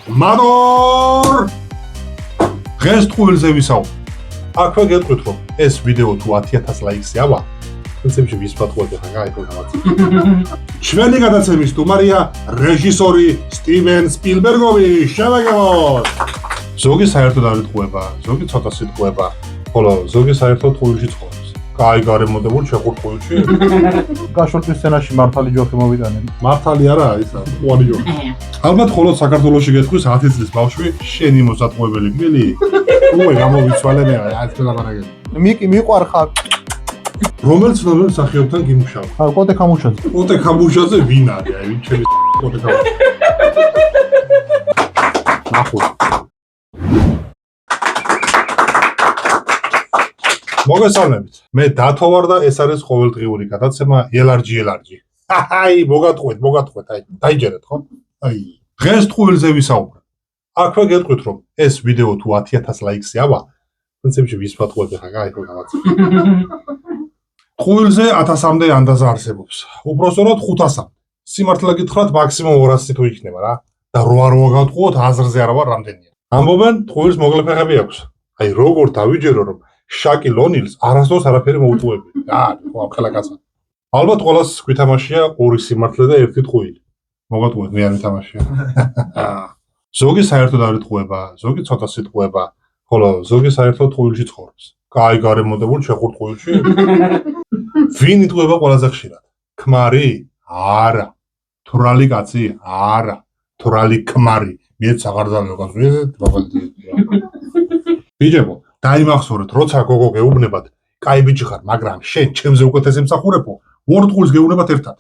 მადორ დღეს ტყუილზე ვისაუბრ. აქვე გეტყვით რომ ეს ვიდეო თუ 10,000 ლაიქს ავა, პრინციპში ვისვათხოვეთ ახლა გაიგო გამაც. ჩვენი გადაცემის სტუმარია რეჟისორი სტივენ სპილბერგოვი. შევაგებოთ. ზოგი საერთოდ არ იტყუება, ზოგი ცოტა სიტყვება, ხოლო ზოგი საერთოდ ტყუილში ცხოვრობს. კაი გარემოდებულ შეხურტყუილში. გაშორტის სცენაში მართალი ჯოხი მოვიტანენ. მართალი არა, ისა, ყუარი ჯოხი. ალბათ ხოლო საქართველოში გეტყვის 10 წლის ბავშვი შენი მოსატყუებელი გმილი. უე გამოვიცვალე მე, აი ეს ლაპარაკი. მიკი მიყვარხარ. რომელ ცნობილ მსახიობთან გიმუშავ? კოტე ქამუშაძე. კოტე ქამუშაძე ვინ არის? აი ვინ ჩემი კოტე ქამუშაძე. ნახო. მოგესალმებით. მე დათო ვარ და ეს არის ყოველდღიური გადაცემა ელარჯი. აი, მოგატყუეთ, აი, დაიჯერეთ ხო? აი, დღეს ტყუილზე ვისაუბრებ. აქვე გეტყვით რომ ეს ვიდეო თუ 10,000 ლაიქს ავა, პრინციპში ვისვათხოვეთ ახლა გაიგო გამაც. ტყუილზე 1000-მდე ანდაზა არსებობს. უпростоრად 500-მდე. სიმართლე გითხრათ, მაქსიმუმ 200 თუ იქნება რა. და რო არ მოგატყუოთ, აზრზე არა ვარ რამდენია. ამბობენ, ტყუილს მოკლე ფეხები აქვს. აი, როგორ დავიჯერო რომ შაკილ ონილს არასდროს არაფერი მოუტყუებია. ხო, ახლა კაცო. ალბათ ყოველას გვითამაშია ორი სიმართლე და ერთი ტყუილი. მოგატყუეთ, მე არ ვითამაშია. ზოგი საერთოდ არ იტყუება, ზოგი ცოტა სიტყვება, ხოლო ზოგი საერთოდ ტყუილში ცხოვრობს. კაი გარემოდებულ შეხურტყუილში. ვინ იტყუება ყველაზე ხშირად? ქმარი? არა. თურალი კაცი? არა. თურალი ქმარი. მეც აღარ დამევყავთ, ბაბადი. ბიჭებო, დაიმახსოვრეთ, როცა გოგო გეუბნებათ, კაი ბიჭი ხარ, მაგრამ შენ ჩემზე უკეთესი მსახურებო, ორ ტყუილს გეუბნებათ ერთად.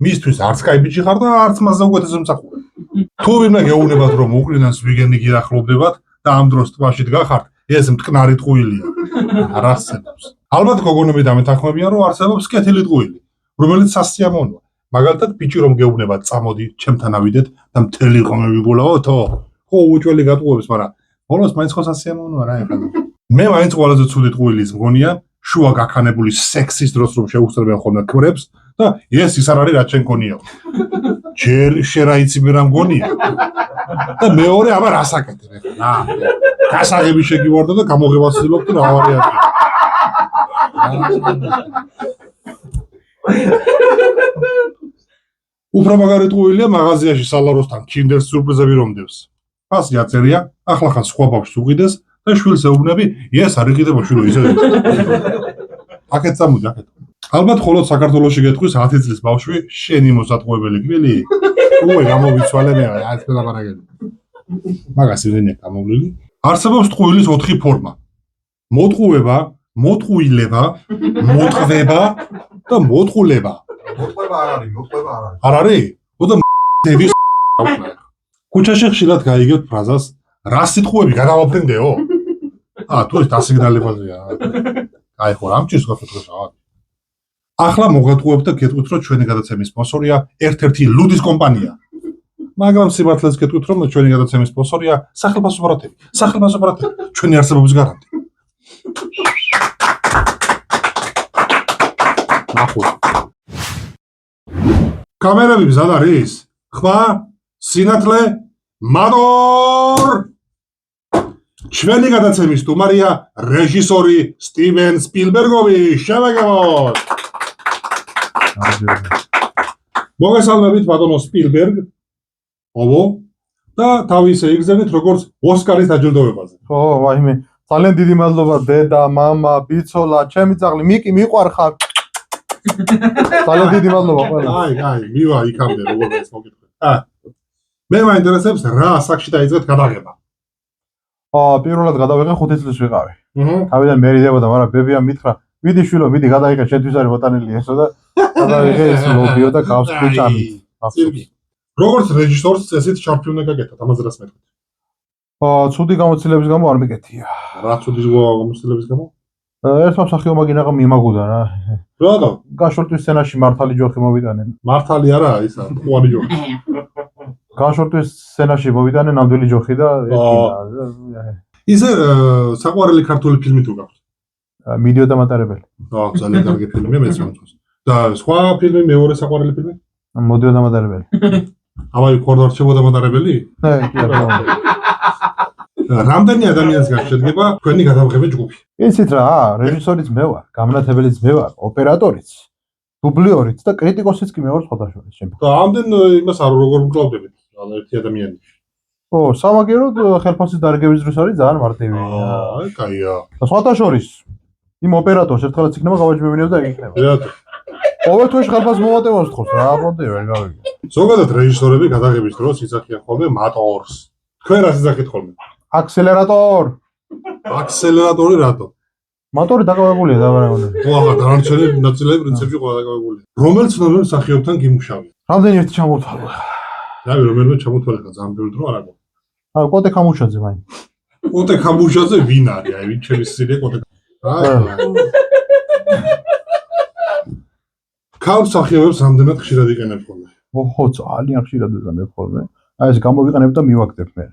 მისთვის არც კაი ბიჭი ხარ და არც მასზე უკეთესი მსახურებო. თუ ვინმე გეუბნებათ, რომ უკრინას ვიგენი გირახლობდებათ და ამ დროს ტბაში დგახართ, ეს მტკნარი ტყუილია. არ არსებობს. ალბათ გოგონები დამეთანხმებიან, რომ არსებობს კეთილი ტყუილი, რომელიც სასიამოვნოა. მაგალითად, ბიჭი რომ გეუბნებათ, წამოდი, ჩემთან ავიდეთ და მთელი ღამე ვიგულაოთო. ხო, უჭველი გატყუებს, მაგრამ ბოლოს მაინც ხო სასიამოვნოა რა ეხლა. მე მაინც ყველაზე ცუდი ტყუილის მგონია, შუა გაქანებული სექსის დროს რომ შეუსწრებენ ხოლმე ქმრებს და ეს ის არ არის რაც შენ გონიო. ჯერ შერაიცი მე რა მგონია. და მეორე აბა რას აკეთებ ეხლა? გასაღები შეგივარდა და გამოღებას ცდილობ და რა ვარიანტია. უფრო მაგარი ტყუილია მაღაზიაში სალაროსთან კინდერ სიურპრიზები რომ დევს. ასი აწერია, ახლა ხან სხვა ბავშვს უყიდეს და შვილს ეუბნები, ეს არ იყიდება შვილო ისე. აკეთ წამოდი, აკეთ. ალბათ ხოლოდ საქართველოში გეტყვის 10 წლის ბავშვი შენი მოსატყუებელი გმილი. უე გამოვიცვალე მე, აი ეს ლაპარაკი. მაგას ვინია გამოვლილი. არსებობს ტყუილის 4 ფორმა. მოტყუება, მოტყუილება, მოტყვება და მოტყულება. მოტყვება არ არის, მოტყვება არ არის. არ არის? ოდა დევის ქუჩაში ხშირად გაიგებთ ფრაზას რა სიტყვები გადავაფრინდეო? თუ ეს დასიგნალებაზეა. აი ხო, რამჭირს გაფეთქოს რა. ახლა მოგატყუებთ და გეტყვით რომ ჩვენი გადაცემის სპონსორია ერთ-ერთი ლუდის კომპანია. მაგრამ სიმართლეს გეტყვით რომ ჩვენი გადაცემის სპონსორია სახელმწიფო ბრატები. სახელმწიფო ბრატები, ჩვენი არსებობის გარანტი. ნახო. კამერები მზად არის? ხმა? სინათლე? მადორ! ჩვენი გადაცემის სტუმარია რეჟისორი სტივენ სპილბერგოვი. შევაგებოთ. მოგესალმებით ბატონო სპილბერგ. ობო და თავის იგზავნით როგორც ოსკარის დაჯილდოებაზე. ხო, ვაიმე, ძალიან დიდი მადლობა დედა, მამა, ბიცოლა, ჩემი ძაღლი, მიკი მიყვარხარ. ძალიან დიდი მადლობა ყველა. აი, მივა იქამდე როგორ ეს მოგიტყვი. მე მაინტერესებს რა ასაკში დაიწყეთ გადაღება. პირველად გადავიღე 5 წლის ვიყავი. თავიდან მე რიდებოდა, მაგრამ ბებია მითხრა, მიდი შვილო, მიდი გადაიღე, შენთვის არის ბოტანელი ესო და გადავიღე ეს ლობიო და გავს ხუჭამით. როგორც რეჟისორს წესით ჩართული გაკეთეთ, ამაზე რას მეთქვით? ცუდი გამოცდილების გამო არ მეკეთია. რა ცუდი გამოცდილების გამო? ერთმა მსახიობმა გინაღა მიმაგუდა რა. რატო? გაშორტის სცენაში მართალი ჯოხი მოვიტანენ. მართალი არა, ისა, ყუარი ჯოხი. გაშორტის სცენაში მოვიტანენ ნამდვილი ჯოხი და ისე საყვარელი ქართული ფილმი თუ გაქვთ? მიდიოდა მატარებელი. ძალიან კარგი ფილმია, მეც მომწონს. და სხვა ფილმი, მეორე საყვარელი ფილმი? მოდიოდა მატარებელი. აბა იქ ორ რჩებოდა მატარებელი? რამდენი ადამიანისგან შედგება თქვენი გადაღების ჯგუფი? იცით რა, რეჟისორიც მე ვარ, გამონათებელიც მე ვარ, ოპერატორიც, დუბლიორიც და კრიტიკოსიც კი მე ვარ სხვადასხვა შემდგომ. და ამდენ იმას არ როგორ მკლავდებით? ერთი ადამიანი. ო, სამაგეროდ ხელფასის დარგების დროს არის ძალიან მარტივი. აი, კაია. და სხვადასხვის იმ ოპერატორს ერთხელაც იქნება გავაჯი მევინებს და ეგ იქნება. რატო? ყოველ თვეში ხელფას მომატებას თხოვს რა, აბონდე ვერ გავიგე. ზოგადად რეჟისორები გადაღების დროს იზახიან ხოლმე მატორს. თქვენ რას იზახით ხოლმე? აქსელერატორ. აქსელერატორი რატო? მოტორი დაკავებულია დავარაგონი. ოღა დანარჩენი ნაწილები პრინციპში ყველა დაკავებულია. რომელ ცნობილ მსახიობთან გიმუშავე? რამდენი ერთი ჩამოვთვალე. რავი, რომელიმე ჩამოთვალე ხა ძალიან ბევრი დრო არ აქვს. აი, კოტე ხამუშაძე მაინ. კოტე ხამუშაძე ვინ არის? აი, ვინ ჩემი სირია კოტე. ქალ მსახიობებს რამდენად ხშირად იყენებ ხოლმე? ოჰო, ძალიან ხშირად ვიყენებ ხოლმე. აი, ეს გამოვიყენებ და მივაგდებ მე.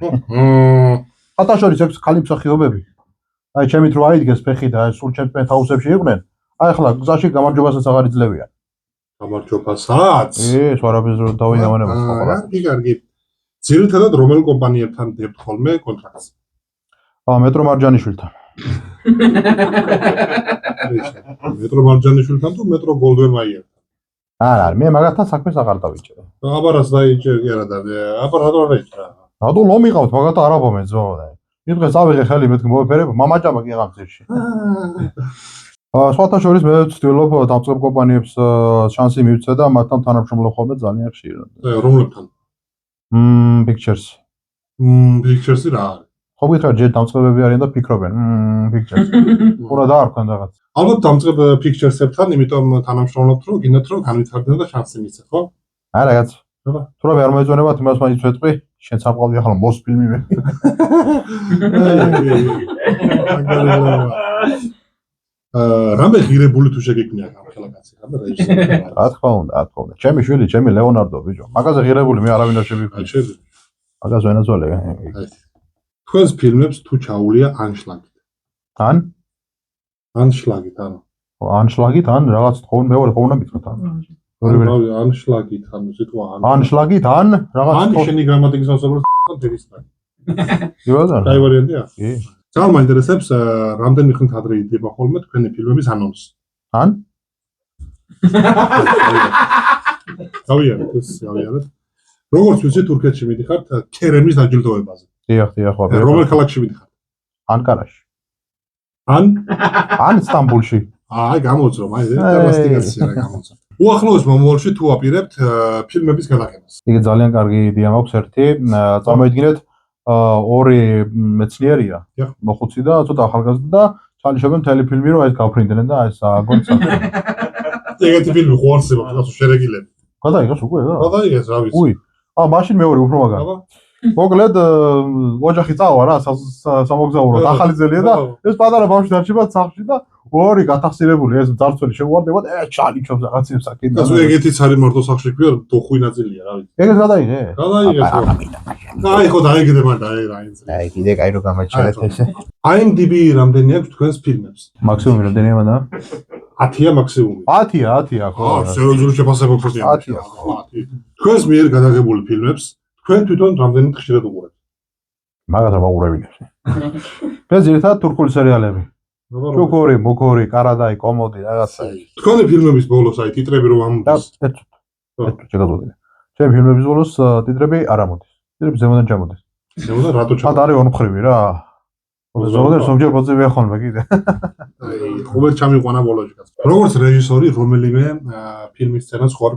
ხათაშორის ეს ქალი მსახიობები. აი, ჩემით რო აიდგეს ფეხი და აი, სულ ჩემს პენტჰაუსებში იყვნენ. აი, ახლა გზაში გამარჯვებასაც აღარ იძლევიან. გამარჯვებასაც? სვარაბეზ რო დავინავანებოთ ხოლმე. კარგი. ძირითადად რომელ კომპანიებთან დებთ ხოლმე კონტრაქტს? მეტრო მარჯანიშვილთან. მეტრო მარჯანიშვილთან თუ მეტრო გოლდვენმაიერთან? არა, მე მაგათთან საქმეს აღარ დავიჭერე. აბარას დაიჭერ კი არა და აბა რატო არ დაიჭრა? რატო ლო მიყავთ მაგათთან არ აბომენ ზონა. იმ დღეს ავიღე ხელი მეთქი მოეფერებ, მამაჭამა კი აღარ ძირში. სხვათა შორის მე ვცდილობ დამწყებ კომპანიებს შანსი მივცე და მათთან თანამშრომლობ ხოლმე ძალიან ხშირად. რომლებთან? Pictures. Pictures-ი რა არის? ხო გითხრათ ჯერ დამწყებები არიან და ფიქრობენ, Pictures. უნდა დაარქვენ რაღაც. ალბათ დამწყებ Pictures-ებთან, იმიტომ თანამშრომლობთ, რომ გინდათ რომ განვითარდნენ და შანსი მისცეთ, ხო? არა, რაღაც. თუ რა ვერ მოეწონებათ, იმას მაინც ვეთყვი, შენ სამყავდი ახლა მოს ფილმი მე. რამე ღირებული თუ შეგექმნია ამ ხელაკაცი, რა რეჟისორი. რა თქმა უნდა, რა თქმა უნდა. ჩემი შვილი, ჩემი ლეონარდო ბიჭო. მაგაზე ღირებული მე არავინ არ შევიქმნი. მაგაზე ვენაძვალე. თქვენს ფილმებს თუ ჩაულია ანშლაგით. ან? ანშლაგით, ანუ. ანშლაგით, ან რაღაც თქო მე ვარ უნდა მithოთ ან. ანშლაგით, ანუ სიტყვა ან. ანშლაგით, ან რაღაც ან შენი გრამატიკის მასწავლებლად დერისთან. იბადა? აი ვარიანტია? კი. ძალიან მაინტერესებს რამდენი ხნით ადრე იდება ხოლმე თქვენი ფილმების ანონსი. ან? გავიარეთ, გავიარეთ. როგორც ვიცი, თურქეთში მიდიხართ ქერემის დაჯილდოებაზე. დიახ, ხვაბე. რომელ ქალაქში მიდიხართ? ანკარაში. ან სტამბულში. აი, გამოწრო, აი, დემონსტრაცია რა გამოწრო. უახლოეს მომავალში თუ აპირებთ ფილმების გადაღებას. იგი ძალიან კარგი იდეა მაქვს ერთი. წარმოიდგინეთ ორი მეცნიერია, მოხუცი და ცოტა ახალგაზრდა და ჩალიშვებენ მთელი ფილმი რომ ეს გავფრინდნენ და ეს აგონცა. ეგეთი ფილმი ხო არსებობს, ასე შერეგილები. გადაიღეს უკვე რა? გადაიღეს, რა ვიცი. უი. მაშინ მეორე უფრო მაგარი. მოკლედ ოჯახი წავა რა სამოგზაუროდ ახალი ძელია და ეს პატარა ბავშვი დარჩება სახლში და ორი გათახსირებული ეს ძარცველი შეუვარდებათ ჩალიჩობს რაღაცებს აკეთებს. ასე ეგეთიც არის მარტო სახლში ქვია დოხვი ნაწილია რა ვიცი. ეგეც გადაიღე? გადაიღეს. აი ხო დაიგდე მარტო აი რა ინც. აი კიდე კაი რო გამაჩერეთ ესე. IMDb რამდენი აქვს თქვენს ფილმებს? მაქსიმუმი რამდენია მანდა? 10-ია მაქსიმუმი. 10-ია ხო. სერიოზული შეფასება გქონია. 10-ია ხო. თქვენს მიერ გადაღებული ფილმებს თქვენ თვითონ რამდენად ხშირად უყურებთ? მაგათ არ ვაყურებინებს. მე ძირითადად თურქული სერიალები. ჩუქური, მუქური, კარადაი, კომოდი, რაღაცა. თქვენი ფილმების ბოლოს აი ტიტრები რომ ამოდის. ერთ შეგადოდი. ჩემი ფილმების ბოლოს ტიტრები არ ამოდის. ტიტრები ზემოდან ჩამოდის. ზემოდან რატო ჩამოდის? ხათ არის ორმხრივი რა. ზოგადად ზოგჯერ პოზიცია ხოლმე კიდე. აი, ხუბერ ჩამიყვანა ბოლოში კაცო. როგორც რეჟისორი, რომელიმე ფილმის სცენას ხوار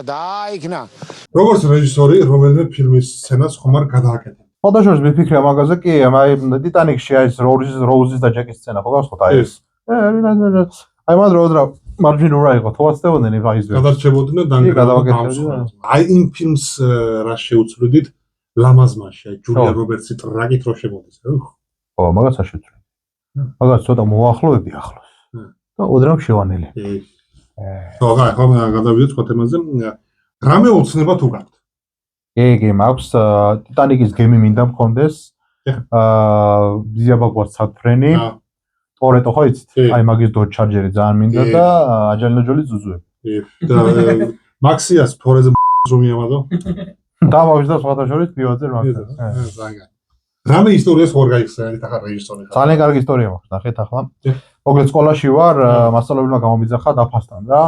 დაიქნა. როგორც რეჟისორი, რომელიმე ფილმის სცენას ხომ არ გადააკეთებ? ფოტოშოპში მიფიქრე მაგაზე კი, აი ტიტანიკში აი როუზის და ჯეკის სცენა ხო გასხოთ აი ეს. აი მან რა მარჯინურა იყო, თვაცდებოდნენ ის ვე. გადარჩებოდნენ დანგრევა. აი იმ ფილმს რა შეუცვლიდით ლამაზმაში, აი ჯულია რობერტსი ტრაგით რო შემოდის, ხო, მაგას არ შევცვლი. მაგას ცოტა მოახლოები ახლოს. და ოდრამ შევანელი. ხო, ხო, გადავიდეთ სხვა თემაზე. რამე ოცნება თუ გაქვთ? კი, მაქვს ტიტანიკის გემი მინდა მქონდეს. ზიაბაგვარ სათფრენი. ტორეტო ხო იცით? აი მაგის დოჯ ჩარჯერი ძალიან მინდა და აჯალინა ჯოლის ზუზუები. და მაქსიას ფორეზე ზომიამადო. დამავიწყდა სხვათა შორის პრივატზე მაგას. ზაგა. რამე ისტორიას ხوار გაიხსენეთ ახლა რეჟისორი ხარ. ძალიან კარგი ისტორია მაქვს, ნახეთ ახლა. მოკლედ სკოლაში ვარ, მასწავლებელმა გამომიძახა დაფასთან რა.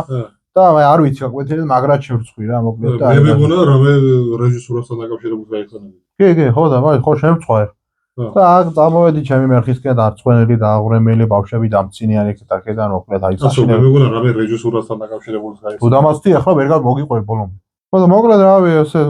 და მე არ ვიცი აკვეთილი, მაგრამ შევწყვი რა, მოკლედ და მე მეგონა რამე რეჟისურასთან დაკავშირებული გაიხსენები. კი, ხო და მაგ ხო შემწყვე. და აქ წამოვედი ჩემი მერხისკენ დარწმენელი და აღრემელი ბავშვები დამცინიანი აქედან მოკლედ აი ასე მე მეგონა რამე რეჟისურასთან დაკავშირებული გაიხსენები. უდამასწი ახლა ვერ მოგიყვები ბოლომდე. ხო მოკლედ რავი ესე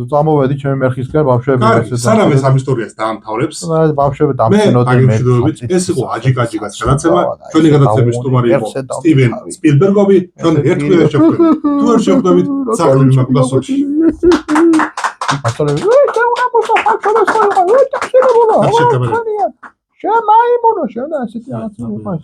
წამოვედი ჩემი მერხისკენ ბავშვები ესე სანამ ეს ამ ისტორიას დაამთავრებს ბავშვები დამცინოდნენ ეს იყო აჯიკაჯიკას განაცემა ჩვენი განაცემის სტუმარი იყო სტივენ სპილბერგოვი ჩვენ ერთგვარად შევხვდებით თუ არ შევხვდებით საქმე მაქვს სოჩი ასწავლები შემაიმონო შენ ასეთი რაღაცა